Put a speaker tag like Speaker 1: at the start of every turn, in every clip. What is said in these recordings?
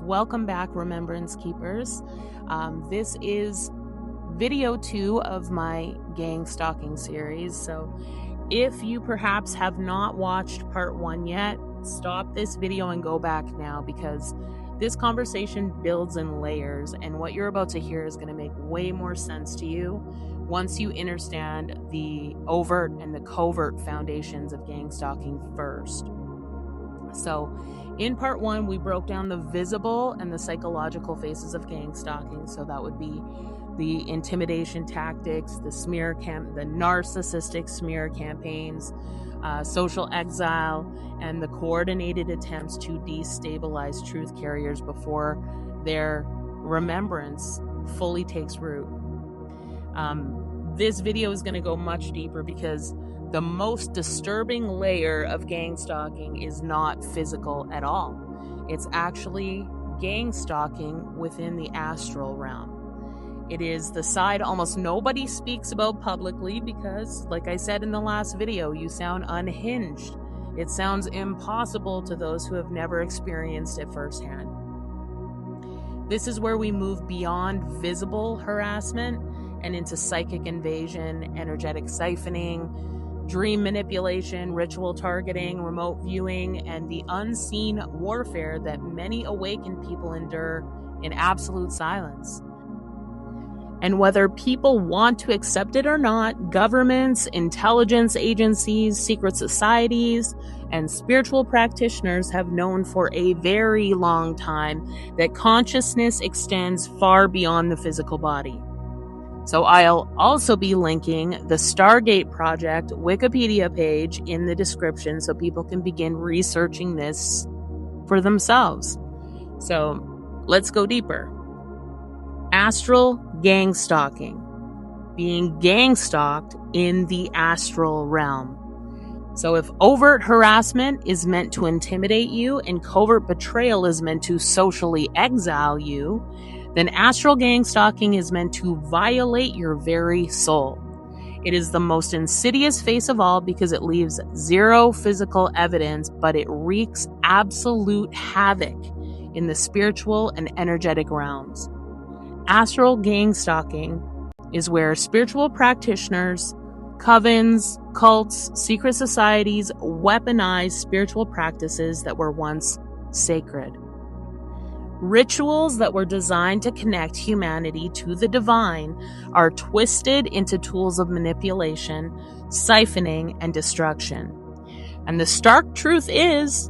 Speaker 1: Welcome back, Remembrance Keepers. This is video 2 of my gang stalking series. So if you perhaps have not watched part 1 yet, stop this video and go back now, because this conversation builds in layers, and what you're about to hear is going to make way more sense to you once you understand the overt and the covert foundations of gang stalking first. So in part 1, we broke down the visible and the psychological faces of gang stalking. So that would be the intimidation tactics, the narcissistic smear campaigns, social exile, and the coordinated attempts to destabilize truth carriers before their remembrance fully takes root. This video is going to go much deeper, because the most disturbing layer of gang stalking is not physical at all. It's actually gang stalking within the astral realm. It is the side almost nobody speaks about publicly because, like I said in the last video, you sound unhinged. It sounds impossible to those who have never experienced it firsthand. This is where we move beyond visible harassment and into psychic invasion, energetic siphoning, dream manipulation, ritual targeting, remote viewing, and the unseen warfare that many awakened people endure in absolute silence. And whether people want to accept it or not, governments, intelligence agencies, secret societies, and spiritual practitioners have known for a very long time that consciousness extends far beyond the physical body. So I'll also be linking the Stargate Project Wikipedia page in the description so people can begin researching this for themselves. So let's go deeper. Astral gang stalking. Being gang stalked in the astral realm. So if overt harassment is meant to intimidate you and covert betrayal is meant to socially exile you, then astral gang stalking is meant to violate your very soul. It is the most insidious face of all because it leaves zero physical evidence, but it wreaks absolute havoc in the spiritual and energetic realms. Astral gang stalking is where spiritual practitioners, covens, cults, secret societies weaponize spiritual practices that were once sacred. Rituals that were designed to connect humanity to the divine are twisted into tools of manipulation, siphoning, and destruction. And the stark truth is,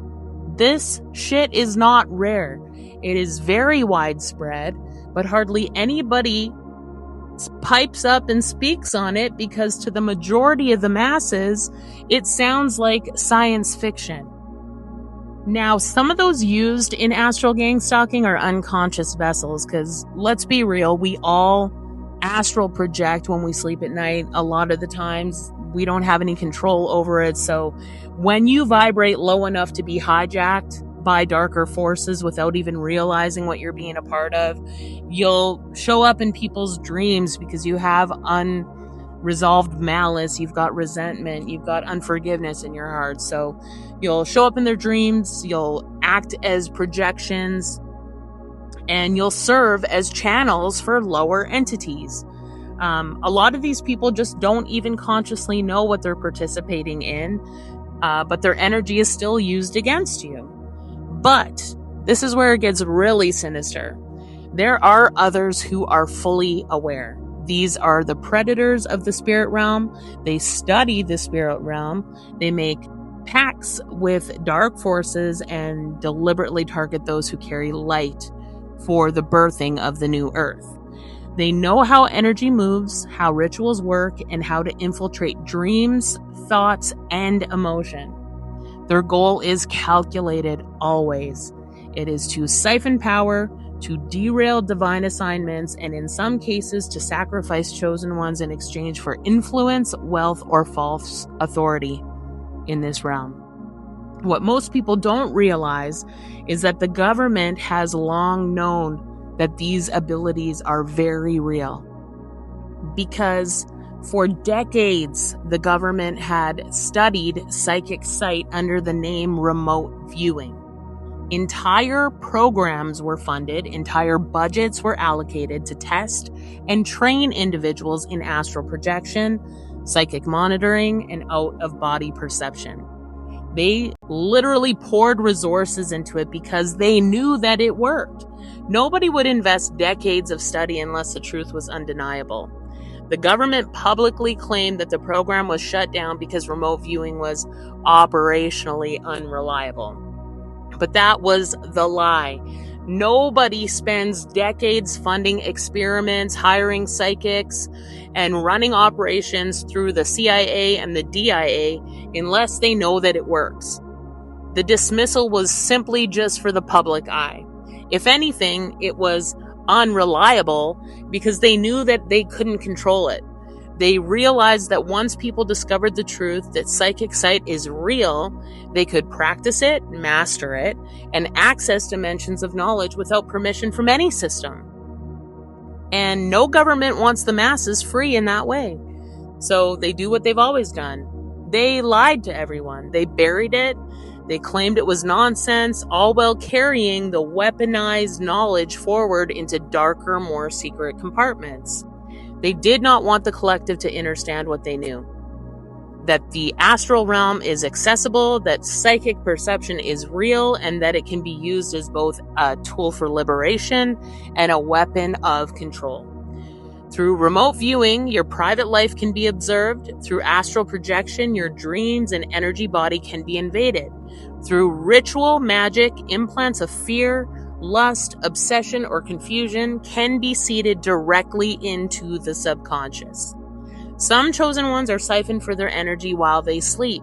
Speaker 1: this shit is not rare. It is very widespread, but hardly anybody pipes up and speaks on it because to the majority of the masses, it sounds like science fiction. Now, some of those used in astral gang stalking are unconscious vessels, because let's be real, we all astral project when we sleep at night. A lot of the times we don't have any control over it. So when you vibrate low enough to be hijacked by darker forces without even realizing what you're being a part of, you'll show up in people's dreams because you have unresolved malice, you've got resentment, you've got unforgiveness in your heart. So you'll show up in their dreams, you'll act as projections, and you'll serve as channels for lower entities. A lot of these people just don't even consciously know what they're participating in, but their energy is still used against you. But this is where it gets really sinister. There are others who are fully aware. These are the predators of the spirit realm. They study the spirit realm. They make pacts with dark forces and deliberately target those who carry light for the birthing of the new earth. They know how energy moves, how rituals work, and how to infiltrate dreams, thoughts, and emotion. Their goal is calculated always. It is to siphon power, to derail divine assignments, and in some cases to sacrifice chosen ones in exchange for influence, wealth, or false authority in this realm. What most people don't realize is that the government has long known that these abilities are very real, because for decades, the government had studied psychic sight under the name remote viewing. Entire programs were funded, entire budgets were allocated to test and train individuals in astral projection, psychic monitoring, and out-of-body perception. They literally poured resources into it because they knew that it worked. Nobody would invest decades of study unless the truth was undeniable. The government publicly claimed that the program was shut down because remote viewing was operationally unreliable. But that was the lie. Nobody spends decades funding experiments, hiring psychics, and running operations through the CIA and the DIA unless they know that it works. The dismissal was simply just for the public eye. If anything, it was unreliable because they knew that they couldn't control it. They realized that once people discovered the truth that psychic sight is real, they could practice it, master it, and access dimensions of knowledge without permission from any system. And no government wants the masses free in that way. So they do what they've always done. They lied to everyone. They buried it. They claimed it was nonsense, all while carrying the weaponized knowledge forward into darker, more secret compartments. They did not want the collective to understand what they knew. That the astral realm is accessible, that psychic perception is real, and that it can be used as both a tool for liberation and a weapon of control. Through remote viewing, your private life can be observed. Through astral projection, your dreams and energy body can be invaded. Through ritual, magic, implants of fear, lust, obsession, or confusion can be seeded directly into the subconscious. Some chosen ones are siphoned for their energy while they sleep.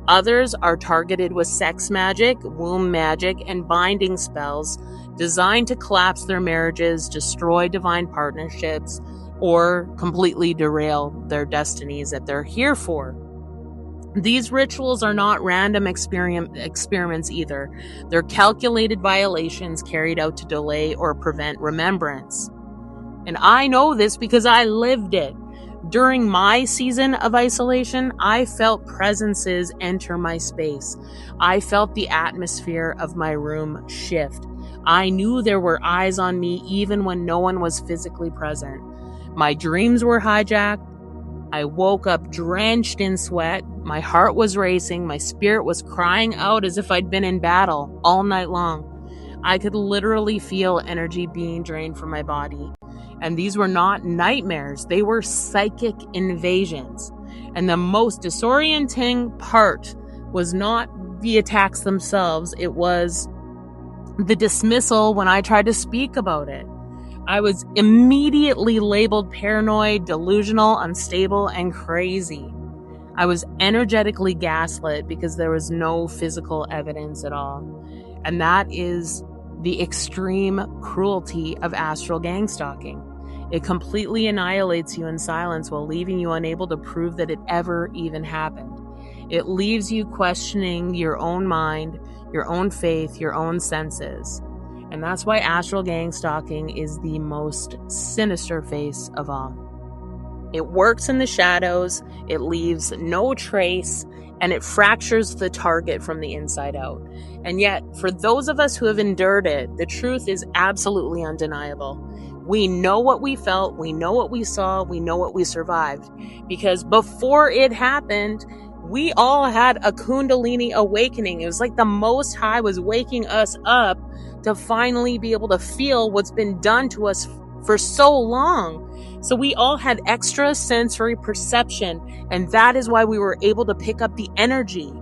Speaker 1: Others are targeted with sex magic, womb magic, and binding spells designed to collapse their marriages, destroy divine partnerships, or completely derail their destinies that they're here for. These rituals are not random experiments either. They're calculated violations carried out to delay or prevent remembrance. And I know this because I lived it. During my season of isolation, I felt presences enter my space. I felt the atmosphere of my room shift. I knew there were eyes on me even when no one was physically present. My dreams were hijacked. I woke up drenched in sweat. My heart was racing. My spirit was crying out as if I'd been in battle all night long. I could literally feel energy being drained from my body. And these were not nightmares. They were psychic invasions. And the most disorienting part was not the attacks themselves. It was the dismissal when I tried to speak about it. I was immediately labeled paranoid, delusional, unstable, and crazy. I was energetically gaslit because there was no physical evidence at all. And that is the extreme cruelty of astral gang stalking. It completely annihilates you in silence while leaving you unable to prove that it ever even happened. It leaves you questioning your own mind, your own faith, your own senses. And that's why astral gang stalking is the most sinister face of all. It works in the shadows, it leaves no trace, and it fractures the target from the inside out. And yet, for those of us who have endured it, the truth is absolutely undeniable. We know what we felt, we know what we saw, we know what we survived. Because before it happened, we all had a kundalini awakening. It was like the Most High was waking us up to finally be able to feel what's been done to us for so long. So we all had extra sensory perception, and that is why we were able to pick up the energy.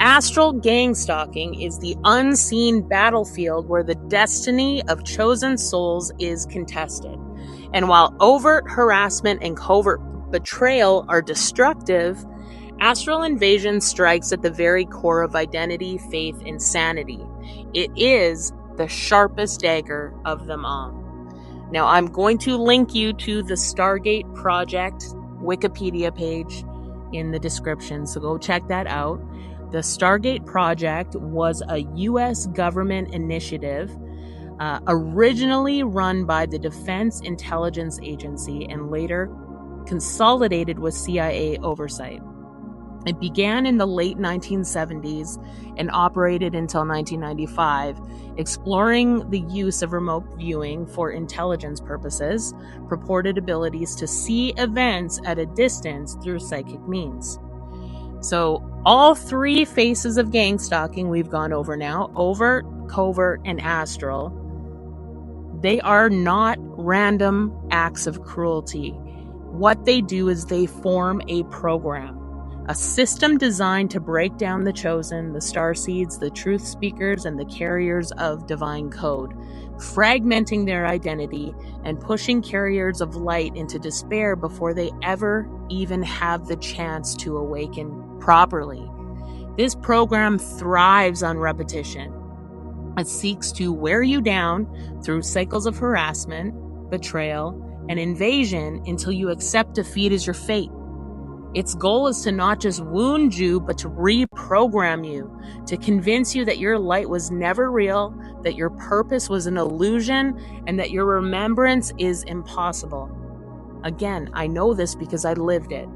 Speaker 1: Astral gang stalking is the unseen battlefield where the destiny of chosen souls is contested. And while overt harassment and covert betrayal are destructive, astral invasion strikes at the very core of identity, faith, and sanity. It is the sharpest dagger of them all. Now, I'm going to link you to the Stargate Project Wikipedia page in the description, so go check that out. The Stargate Project was a U.S. government initiative originally run by the Defense Intelligence Agency and later consolidated with CIA oversight. It began in the late 1970s and operated until 1995, exploring the use of remote viewing for intelligence purposes, purported abilities to see events at a distance through psychic means. So all three faces of gang stalking we've gone over now, overt, covert, and astral, they are not random acts of cruelty. What they do is they form a program. A system designed to break down the chosen, the starseeds, the truth speakers, and the carriers of divine code, fragmenting their identity and pushing carriers of light into despair before they ever even have the chance to awaken properly. This program thrives on repetition. It seeks to wear you down through cycles of harassment, betrayal, and invasion until you accept defeat as your fate. Its goal is to not just wound you, but to reprogram you, to convince you that your light was never real, that your purpose was an illusion, and that your remembrance is impossible. Again, I know this because I lived it.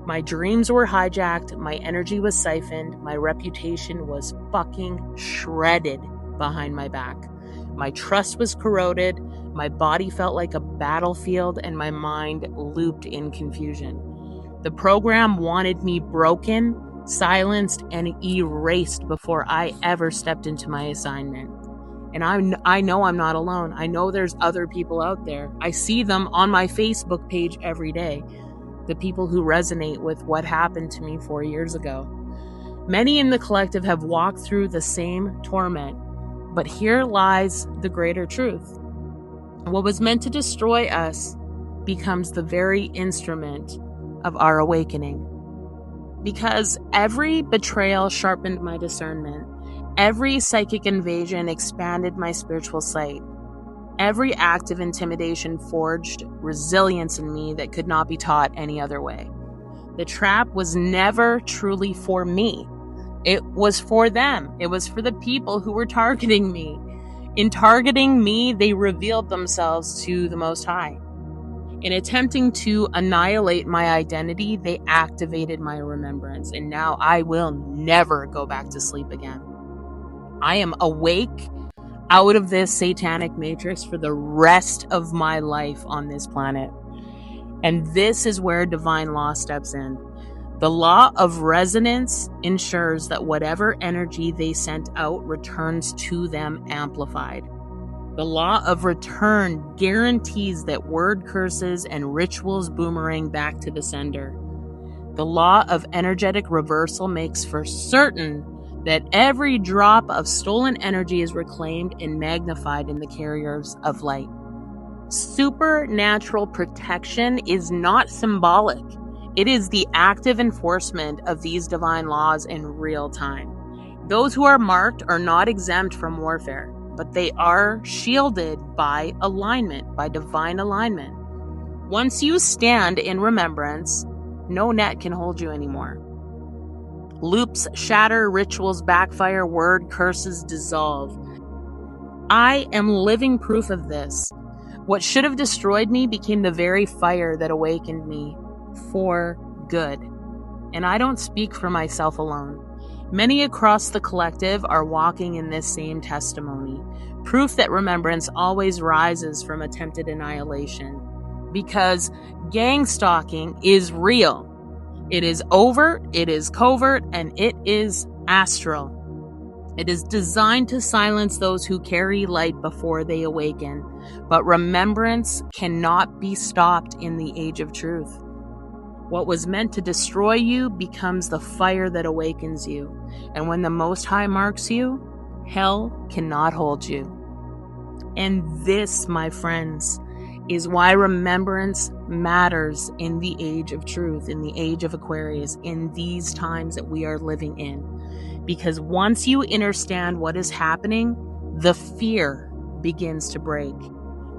Speaker 1: My dreams were hijacked, my energy was siphoned, my reputation was fucking shredded behind my back. My trust was corroded, my body felt like a battlefield, and my mind looped in confusion. The program wanted me broken, silenced, and erased before I ever stepped into my assignment. And I know I'm not alone. I know there's other people out there. I see them on my Facebook page every day. The people who resonate with what happened to me 4 years ago. Many in the collective have walked through the same torment, but here lies the greater truth. What was meant to destroy us becomes the very instrument of our awakening. Because every betrayal sharpened my discernment. Every psychic invasion expanded my spiritual sight. Every act of intimidation forged resilience in me that could not be taught any other way. The trap was never truly for me. It was for them. It was for the people who were targeting me. In targeting me, they revealed themselves to the Most High. In attempting to annihilate my identity, they activated my remembrance, and now I will never go back to sleep again. I am awake out of this satanic matrix for the rest of my life on this planet. And this is where divine law steps in. The law of resonance ensures that whatever energy they sent out returns to them amplified. The law of return guarantees that word curses and rituals boomerang back to the sender. The law of energetic reversal makes for certain that every drop of stolen energy is reclaimed and magnified in the carriers of light. Supernatural protection is not symbolic. It is the active enforcement of these divine laws in real time. Those who are marked are not exempt from warfare, but they are shielded by alignment, by divine alignment. Once you stand in remembrance, no net can hold you anymore. Loops shatter, rituals backfire, word curses dissolve. I am living proof of this. What should have destroyed me became the very fire that awakened me for good. And I don't speak for myself alone. Many across the collective are walking in this same testimony, proof that remembrance always rises from attempted annihilation. Because gang stalking is real. It is overt, it is covert, and it is astral. It is designed to silence those who carry light before they awaken, but remembrance cannot be stopped in the age of truth. What was meant to destroy you becomes the fire that awakens you, and when the Most High marks you, hell cannot hold you. And this, my friends, is why remembrance matters in the age of truth, in the age of Aquarius, in these times that we are living in. Because once you understand what is happening, the fear begins to break.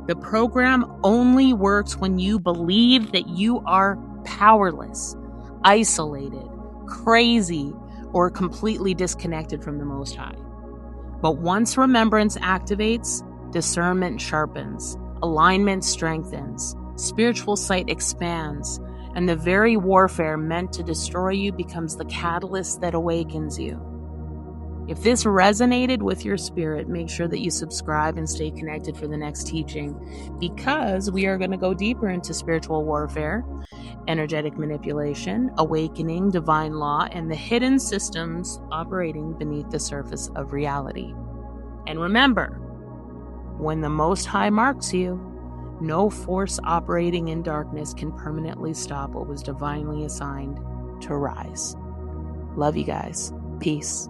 Speaker 1: The program only works when you believe that you are powerless, isolated, crazy, or completely disconnected from the Most High. But once remembrance activates, discernment sharpens, alignment strengthens, spiritual sight expands, And the very warfare meant to destroy you becomes the catalyst that awakens you. If this resonated with your spirit, make sure that you subscribe and stay connected for the next teaching, because we are going to go deeper into spiritual warfare, energetic manipulation, awakening, divine law, and the hidden systems operating beneath the surface of reality. And remember, when the Most High marks you, no force operating in darkness can permanently stop what was divinely assigned to rise. Love you guys. Peace.